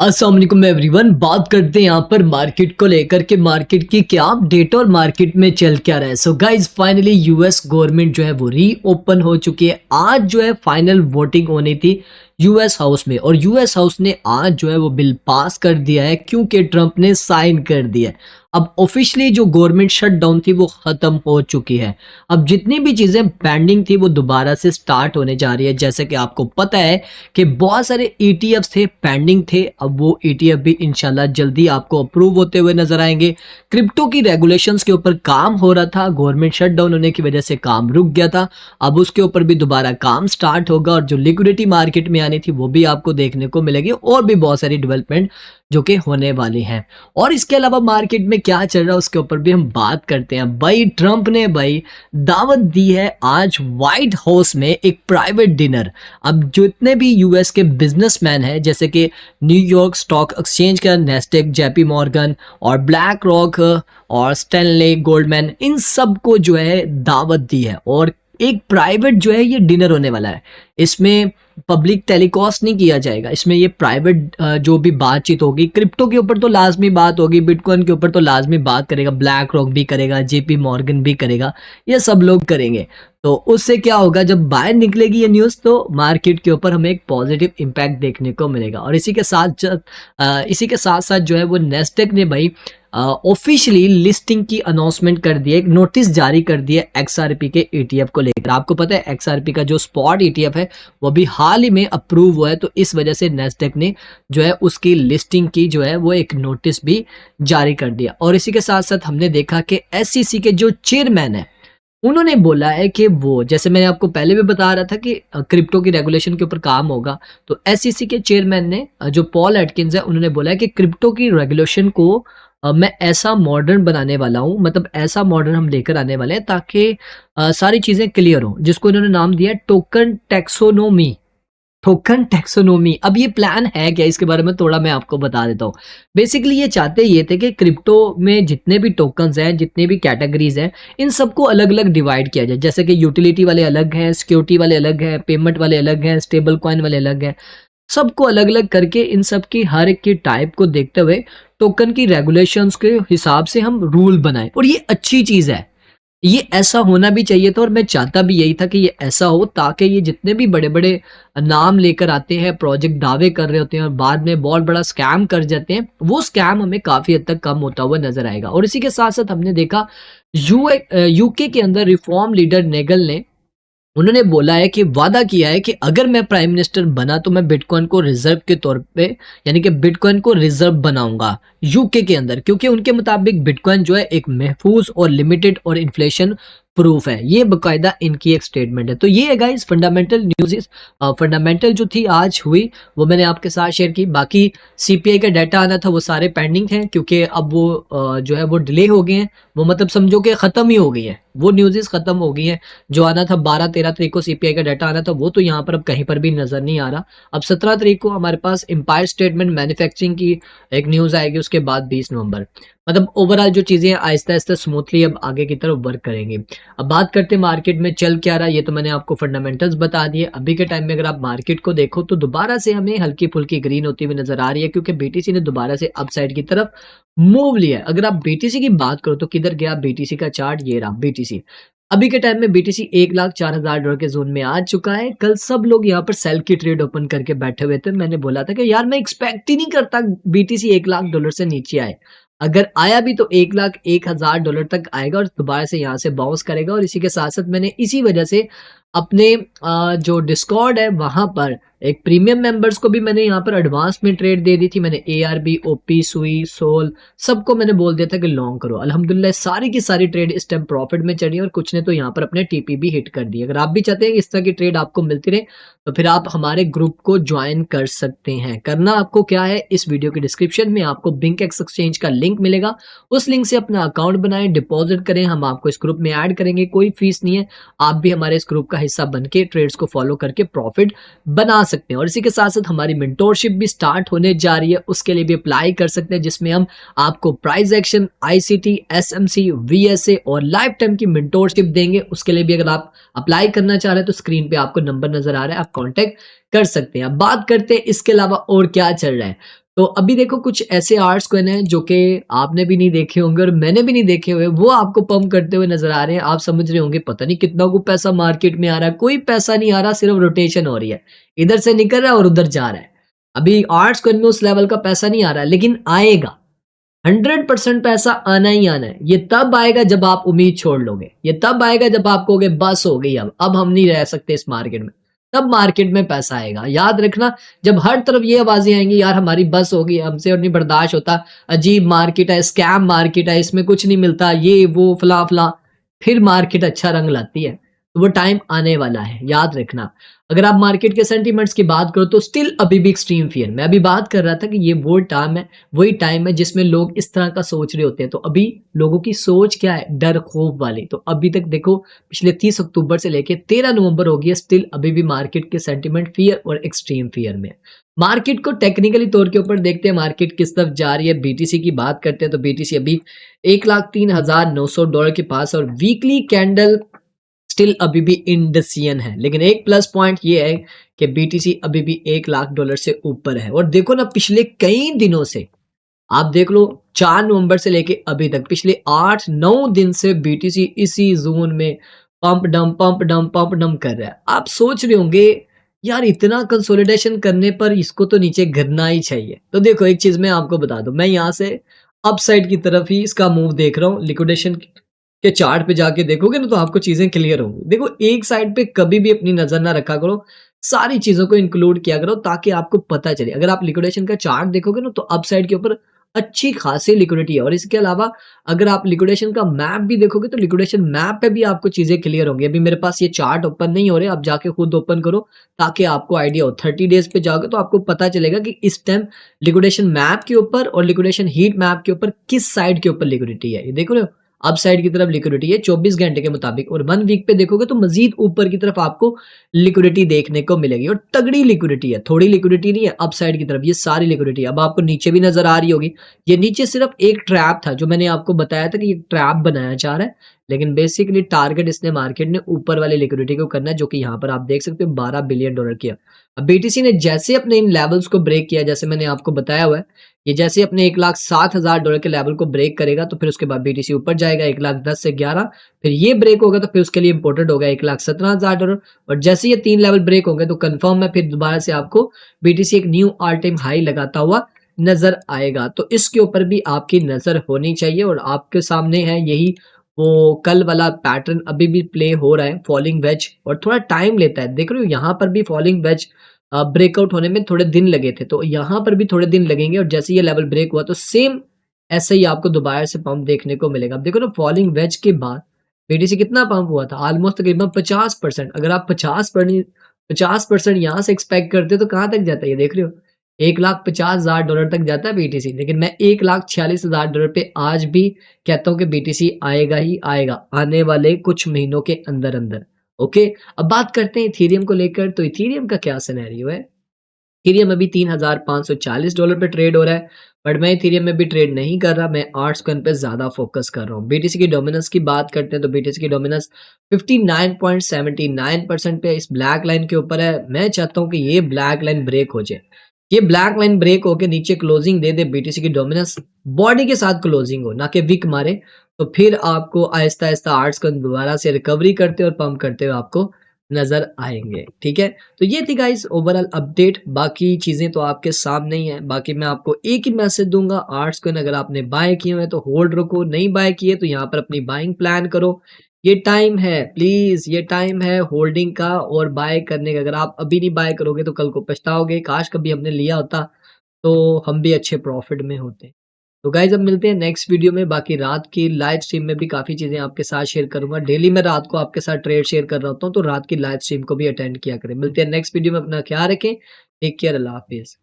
अस्सलाम वालेकुम एवरीवन। बात करते हैं यहाँ पर मार्केट को लेकर के मार्केट की क्या अपडेट और मार्केट में चल क्या रहा है। So guys finally US government जो है वो रीओपन हो चुकी है। आज जो है फाइनल वोटिंग होनी थी यूएस हाउस में और यूएस हाउस ने आज जो है वो बिल पास कर दिया है क्योंकि ट्रंप ने साइन कर दिया है। अब ऑफिशियली जो गवर्नमेंट शटडाउन थी वो खत्म हो चुकी है। अब जितनी भी चीजें पेंडिंग थी वो दोबारा से स्टार्ट होने जा रही है। जैसे कि आपको पता है कि बहुत सारे ईटीएफ थे पेंडिंग थे, अब वो ईटीएफ भी इंशाल्लाह जल्दी आपको अप्रूव होते हुए नजर आएंगे। क्रिप्टो की रेगुलेशंस के ऊपर काम हो रहा था, गवर्नमेंट शटडाउन होने की वजह से काम रुक गया था। अब उसके ऊपर भी दोबारा काम स्टार्ट होगा और जो लिक्विडिटी मार्केट में आनी थी वो भी आपको देखने को मिलेगी और भी बहुत सारी डेवलपमेंट जो कि होने वाली हैं। और इसके अलावा मार्केट में क्या चल रहा है उसके ऊपर भी हम बात करते हैं। भाई ट्रंप ने भाई दावत दी है आज व्हाइट हाउस में एक प्राइवेट डिनर। अब जितने भी यूएस के बिजनेसमैन हैं जैसे कि न्यूयॉर्क स्टॉक एक्सचेंज का नेस्डेक, जेपी मॉर्गन और ब्लैक रॉक और स्टैनले गोल्डमैन, इन सब को जो है दावत दी है और एक प्राइवेट जो है ये डिनर होने वाला है। इसमें पब्लिक टेलीकास्ट नहीं किया जाएगा, इसमें ये प्राइवेट जो भी बातचीत होगी क्रिप्टो के ऊपर तो लाजमी बात होगी, बिटकॉइन के ऊपर तो लाजमी बात करेगा, ब्लैक रॉक भी करेगा, जेपी मॉर्गन भी करेगा, ये सब लोग करेंगे। तो उससे क्या होगा, जब बाहर निकलेगी ये न्यूज़ तो मार्केट के ऊपर हमें एक पॉजिटिव इम्पैक्ट देखने को मिलेगा। और इसी के साथ साथ जो है वो नेस्डेक ने भाई ऑफिशियली लिस्टिंग की अनाउंसमेंट कर दी है, एक नोटिस जारी कर दिया एक्सआरपी के ईटीएफ को लेकर। आपको पता है एक्सआरपी का जो स्पॉट ईटीएफ है वो भी हाल ही में अप्रूव हुआ है, तो इस वजह से नेस्डेक ने जो है उसकी लिस्टिंग की जो है वो एक नोटिस भी जारी कर दिया। और इसी के साथ साथ हमने देखा कि एसईसी के जो चेयरमैन है उन्होंने बोला है कि वो, जैसे मैंने आपको पहले भी बता रहा था कि क्रिप्टो की रेगुलेशन के ऊपर काम होगा, तो एसईसी के चेयरमैन ने जो पॉल एटकिंस है उन्होंने बोला है कि क्रिप्टो की रेगुलेशन को मैं ऐसा मॉडर्न बनाने वाला हूँ, मतलब ऐसा मॉडर्न हम लेकर आने वाले हैं ताकि सारी चीजें क्लियर हो, जिसको इन्होंने नाम दिया टोकन टैक्सोनोमी। टोकन टैक्सोनोमी, अब ये प्लान है क्या, इसके बारे में थोड़ा मैं आपको बता देता हूँ। बेसिकली ये चाहते ये थे कि क्रिप्टो में जितने भी टोकन्स हैं, जितने भी कैटेगरीज हैं, इन सबको अलग अलग डिवाइड किया जाए। जैसे कि यूटिलिटी वाले अलग हैं, सिक्योरिटी वाले अलग हैं, पेमेंट वाले अलग हैं, स्टेबल कॉइन वाले अलग हैं, सबको अलग अलग करके इन सब की हर एक की टाइप को देखते हुए टोकन की रेगुलेशंस के हिसाब से हम रूल बनाए। और ये अच्छी चीज है, ये ऐसा होना भी चाहिए था और मैं चाहता भी यही था कि ये ऐसा हो, ताकि ये जितने भी बड़े बड़े नाम लेकर आते हैं, प्रोजेक्ट दावे कर रहे होते हैं और बाद में बहुत बड़ा स्कैम कर जाते हैं, वो स्कैम हमें काफी हद तक कम होता हुआ नजर आएगा। और इसी के साथ साथ हमने देखा यूके के अंदर रिफॉर्म लीडर नेगल ने, उन्होंने बोला है कि वादा किया है कि अगर मैं प्राइम मिनिस्टर बना तो मैं बिटकॉइन को रिजर्व के तौर पे, यानी कि बिटकॉइन को रिजर्व बनाऊंगा यूके के अंदर, क्योंकि उनके मुताबिक बिटकॉइन जो है एक महफूज और लिमिटेड और इन्फ्लेशन प्रूफ है। ये बकायदा इनकी एक स्टेटमेंट है। तो ये है गाइस फंडामेंटल न्यूज़, फंडामेंटल जो थी आज हुई वो मैंने आपके साथ शेयर की। बाकी सीपीआई का डाटा आना था वो सारे पेंडिंग हैं, क्योंकि अब वो जो है वो डिले हो गए हैं, वो मतलब समझो कि खत्म ही हो गई है, वो न्यूज़ खत्म हो गई है। जो आना था 12-13 तारीख को सीपीआई का डाटा आना था, वो तो यहाँ पर अब कहीं पर भी नजर नहीं आ रहा। अब 17 तारीख को हमारे पास एम्पायर स्टेटमेंट मैन्युफैक्चरिंग की एक न्यूज़ आएगी, उसके बाद 20 नवंबर। मतलब ओवरऑल जो चीजें आहिस्ता आहिस्ता स्मूथली अब आगे की तरफ वर्क करेंगी। अब बात करते हैं मार्केट में चल क्या रहा है, ये तो मैंने आपको फंडामेंटल्स बता दिए। अभी के टाइम में अगर आप मार्केट को देखो तो दोबारा से हमें हल्की फुल्की ग्रीन होती हुई नजर आ रही है, क्योंकि बीटीसी ने दोबारा से अपसाइड की तरफ मूव लिया है। अगर आप बीटीसी की बात करो तो किधर गया बीटीसी का चार्ट, ये रहा बीटीसी। अभी के टाइम में बीटीसी $1,04,000 के जोन में आ चुका है। कल सब लोग यहाँ पर सेल की ट्रेड ओपन करके बैठे हुए थे। मैंने बोला था कि यार मैं एक्सपेक्ट ही नहीं करता बीटीसी $1,00,000 से नीचे आए, अगर आया भी तो $1,01,000 तक आएगा और दोबारा से यहाँ से बाउंस करेगा। और इसी के साथ साथ मैंने इसी वजह से अपने जो डिस्कॉर्ड है वहां पर एक प्रीमियम मेंबर्स को भी मैंने यहाँ पर एडवांस में ट्रेड दे दी थी। मैंने एआरबी, ओपी, सुई, सोल सबको मैंने बोल दिया था कि लॉन्ग करो। अल्हम्दुलिल्लाह सारी की सारी ट्रेड इस टाइम प्रॉफिट में चढ़ी और कुछ ने तो यहाँ पर अपने टीपी भी हिट कर दी। अगर आप भी चाहते हैं कि इस तरह की ट्रेड आपको मिलती रहे तो फिर आप हमारे ग्रुप को ज्वाइन कर सकते हैं। करना आपको क्या है, इस वीडियो के डिस्क्रिप्शन में आपको बिंकेक्स एक्सचेंज का लिंक मिलेगा, उस लिंक से अपना अकाउंट बनाएं, डिपॉजिट करें, हम आपको इस ग्रुप में ऐड करेंगे, कोई फीस नहीं है। आप भी हमारे इस ग्रुप का हिस्सा बन के ट्रेड्स को फॉलो करके प्रॉफिट बना सकते हैं। और इसी के साथ साथ हमारी मेंटोरशिप भी स्टार्ट होने जा रही है, उसके लिए भी अप्लाई कर सकते हैं, जिसमें हम आपको price action, ICT, SMC, VSA और लाइफ टाइम की मेंटोरशिप देंगे। उसके लिए भी अगर आप अप्लाई करना चाह रहे हैं तो स्क्रीन पे आपको नंबर नजर आ रहा है, आप कांटेक्ट कर सकते हैं। अब बात करते हैं इसके अलावा और क्या चल रहा है। तो अभी देखो कुछ ऐसे आर्ट्स कॉइन हैं जो कि आपने भी नहीं देखे होंगे और मैंने भी नहीं देखे हुए, वो आपको पंप करते हुए नज़र आ रहे हैं। आप समझ रहे होंगे पता नहीं कितना को पैसा मार्केट में आ रहा है, कोई पैसा नहीं आ रहा, सिर्फ रोटेशन हो रही है। इधर से निकल रहा है और उधर जा रहा है। अभी आर्ट्स कॉइन में उस लेवल का पैसा नहीं आ रहा है, लेकिन आएगा। 100% पैसा आना ही आना है। ये तब आएगा जब आप उम्मीद छोड़ लोगे। ये तब आएगा जब आप कहोगे बस हो गई, अब हम नहीं रह सकते इस मार्केट में। तब मार्केट में पैसा आएगा। याद रखना, जब हर तरफ ये आवाज़ें आएँगी यार हमारी बस हो गई, हमसे और नहीं बर्दाश्त होता, अजीब मार्केट है, स्कैम मार्केट है, इसमें कुछ नहीं मिलता, ये वो फलां-फलां, फिर मार्केट अच्छा रंग लाती है। तो वो टाइम आने वाला है, याद रखना। अगर आप मार्केट के सेंटीमेंट्स की बात करो तो स्टिल अभी भी एक्सट्रीम फ़ियर। मैं अभी बात कर रहा था कि ये वो टाइम है, वही टाइम है जिसमें लोग इस तरह का सोच रहे होते हैं। तो अभी लोगों की सोच क्या है? डर खौफ वाली। तो अभी तक देखो पिछले 30 अक्टूबर से लेके 13 नवंबर हो गई है, स्टिल अभी भी मार्केट के सेंटीमेंट फ़ियर और एक्सट्रीम फ़ियर में है। मार्केट को टेक्निकली तौर के ऊपर देखते हैं, मार्केट किस तरफ जा रही है। बीटीसी की बात करते हैं तो बीटीसी अभी $1,03,900 के पास और वीकली कैंडल स्टिल अभी भी इंडिसियन है। लेकिन एक प्लस पॉइंट ये है कि बीटीसी अभी भी $1,00,000 से ऊपर है। और देखो ना पिछले कई दिनों से, आप देख लो 4 नवंबर से लेके अभी तक पिछले 8-9 दिन से बीटीसी इसी ज़ोन में pump dump, pump dump, pump dump कर रहा है। आप सोच रहे होंगे यार इतना कंसोलिडेशन करने पर इसको तो नीचे गिरना ही चाहिए। तो देखो एक चीज़ मैं आपको बता दूँ, मैं यहाँ से अपसाइड की तरफ ही इसका मूव देख रहा हूँ। लिक्विडेशन के चार्ट पे जाके देखोगे ना तो आपको चीज़ें क्लियर होंगी। देखो एक साइड पे कभी भी अपनी नज़र ना रखा करो, सारी चीज़ों को इंक्लूड किया करो ताकि आपको पता चले। अगर आप लिक्विडेशन का चार्ट देखोगे ना तो अपसाइड के ऊपर अच्छी खासी लिक्विडिटी है। और इसके अलावा अगर आप लिक्विडेशन का मैप भी देखोगे तो लिक्विडेशन मैप पे भी आपको चीज़ें क्लियर होंगी। अभी मेरे पास ये चार्ट ओपन नहीं हो रहे, आप जाके खुद ओपन करो ताकि आपको आइडिया हो। 30 डेज़ पे जाओगे तो आपको पता चलेगा कि इस टाइम लिक्विडेशन मैप के ऊपर और लिक्विडेशन हीट मैप के ऊपर किस साइड के ऊपर लिक्विडिटी है। ये देख रहे हो? अप साइड की तरफ लिक्विडिटी है 24 घंटे के मुताबिक, और 1 वीक पे देखोगे तो मजीद ऊपर की तरफ आपको लिक्विडिटी देखने को मिलेगी और तगड़ी लिक्विडिटी है, थोड़ी लिक्विडिटी नहीं है। अप साइड की तरफ ये सारी लिक्विडिटी अब आपको नीचे भी नजर आ रही होगी। ये नीचे सिर्फ एक ट्रैप था जो मैंने आपको बताया था कि ये ट्रैप बनाया जा रहा है, लेकिन बेसिकली टारगेट इसने मार्केट ने ऊपर वाली लिक्विडिटी को करना है, जो कि यहाँ पर आप देख सकते हो $12 बिलियन किया। अब बीटीसी ने जैसे अपने इन लेवल्स को ब्रेक किया, जैसे मैंने आपको बताया हुआ है, ये जैसे अपने $1,07,000 के लेवल को ब्रेक करेगा तो फिर उसके बाद बीटीसी ऊपर जाएगा 1,10,000 से 11, फिर ये ब्रेक होगा तो फिर उसके लिए इंपोर्टेड होगा $1,17,000। और जैसे ये 3 लेवल ब्रेक होंगे तो कंफर्म है फिर दोबारा से आपको बीटीसी एक न्यू ऑल टाइम हाई लगाता हुआ नजर आएगा। तो इसके ऊपर भी आपकी नजर होनी चाहिए और आपके सामने है यही वो कल वाला पैटर्न अभी भी प्ले हो रहा है, फॉलिंग वेज, और थोड़ा टाइम लेता है। देख रहे हो यहाँ पर भी फॉलिंग वेज ब्रेकआउट होने में थोड़े दिन लगे थे, तो यहाँ पर भी थोड़े दिन लगेंगे और जैसे ये लेवल ब्रेक हुआ तो सेम ऐसे ही आपको दोबारा से पंप देखने को मिलेगा। अब देखो ना फॉलिंग वेज के बाद बीटीसी कितना पंप हुआ था, ऑलमोस्ट तकरीबन 50%। अगर आप 50% यहाँ से एक्सपेक्ट करते हो तो कहाँ तक जाता है, ये देख रहे हो $1,50,000 तक जाता है बीटीसी। लेकिन मैं $1,46,000 पे आज भी कहता हूँ कि बीटीसी आएगा ही आएगा आने वाले कुछ महीनों के अंदर अंदर। ओके, अब बात करते हैं इथेरियम को लेकर। तो इथेरियम का क्या सिनेरियो है। इथेरियम अभी $3,540 पे ट्रेड हो रहा है, बट मैं इथेरियम में भी ट्रेड नहीं कर रहा, मैं आर्ट्स कॉइन पे ज़्यादा फोकस कर रहा हूँ। बीटीसी की डोमिनेंस की बात करते हैं तो बीटीसी की डोमिनेंस 59.79% पे इस ब्लैक लाइन के ऊपर है। मैं चाहता हूँ कि ये ब्लैक लाइन ब्रेक हो जाए, ये ब्लैक लाइन ब्रेक होके नीचे क्लोजिंग दे दे, बीटीसी की डोमिनेंस बॉडी के साथ क्लोजिंग हो, ना कि विक मारे, तो फिर आपको आहिस्ता आहिस्ता आर्ट्स कॉइन दोबारा से रिकवरी करते और पंप करते हुए आपको नजर आएंगे। ठीक है, तो ये थी गाइस ओवरऑल अपडेट, बाकी चीजें तो आपके सामने ही है। बाकी मैं आपको एक ही मैसेज दूंगा, आर्ट्स को अगर आपने बाय किए हुए तो होल्ड रखो, नहीं बाय किए तो यहाँ पर अपनी बाइंग प्लान करो। ये टाइम है, प्लीज ये टाइम है होल्डिंग का और बाय करने का। अगर आप अभी नहीं बाय करोगे तो कल को पछताओगे, काश कभी हमने लिया होता तो हम भी अच्छे प्रॉफिट में होते। तो गाइज अब मिलते हैं नेक्स्ट वीडियो में। बाकी रात की लाइव स्ट्रीम में भी काफ़ी चीज़ें आपके साथ शेयर करूंगा। डेली मैं रात को आपके साथ ट्रेड शेयर कर रहा होता हूँ, तो रात की लाइव स्ट्रीम को भी अटेंड किया करें। मिलते हैं नेक्स्ट वीडियो में, अपना ख्याल रखें, टेक केयर, अल्लाह हाफिज़।